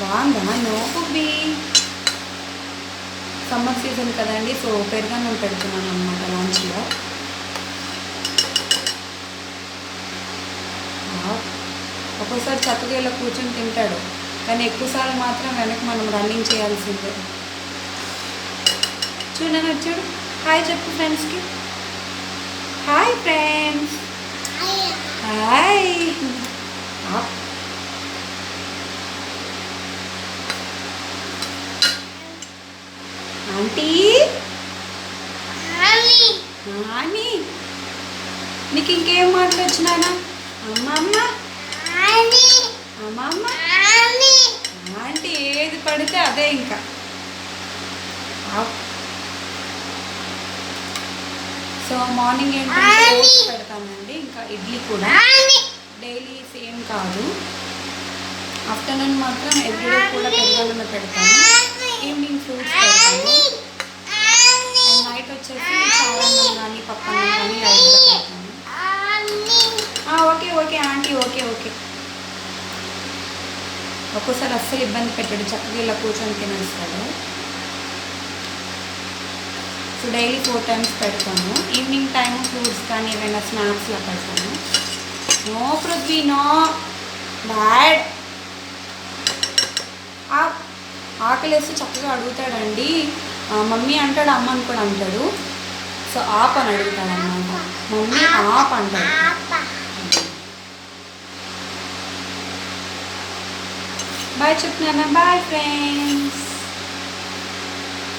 బాగుందా? No కుబ్బి. Summer season కదండి, so పెరుగన్నం పెడుతున్నాను అనమాట లంచ్లో. ఒక్కోసారి చక్కగా ఇలా కూర్చొని తింటాడు, కానీ ఎక్కువసార్లు మాత్రం వెనక్కి మనం రన్నింగ్ చేయాల్సిందే. చూడని వచ్చాడు. హాయ్ చెప్పు ఫ్రెండ్స్కి. Hi friends. Hi. Aunty Nani, నీకు ఇంకేం మాటలు వచ్చినానా? అమ్మమ్మ, అమ్మమ్మ, ఆంటీ ఏది పడితే అదే. ఇంకా సో మార్నింగ్ ఏంటంటే ఓట్స్ పెడతానండి, ఇంకా ఇడ్లీ కూడా డైలీ సేమ్ కాదు. ఆఫ్టర్నూన్ మాత్రం ఎవ్రీడే కూడా పెరుగన్నమే పెడతాను, ఈవినింగ్ ఫ్రూట్స్ పెడతాను, అండ్ నైట్ వచ్చేసి చారన్నం కానీ పప్పన్నం కానీ లైట్గా పెడతాను. Okay okay aunty, okay okay. ఒక్కోసారి అస్సలు ఇబ్బంది పెట్టాడు, చక్కగా ఇలా కూర్చొని తినేస్తాడు. సో డైలీ 4 times పెడతాను. ఈవినింగ్ టైము ఫ్రూట్స్ కానీ ఏమైనా స్నాక్స్లా పెడతాను. No Prithvi, no bad. ఆకలేసి చక్కగా అడుగుతాడండి, మమ్మీ అంటాడు, అమ్మని కూడా అంటాడు. సో ఆప్ అని అడుగుతాడు అన్నమాట, మమ్మీ ఆప్ అంటాడు. బాయ్ చెప్తున్నానా? Bye friends.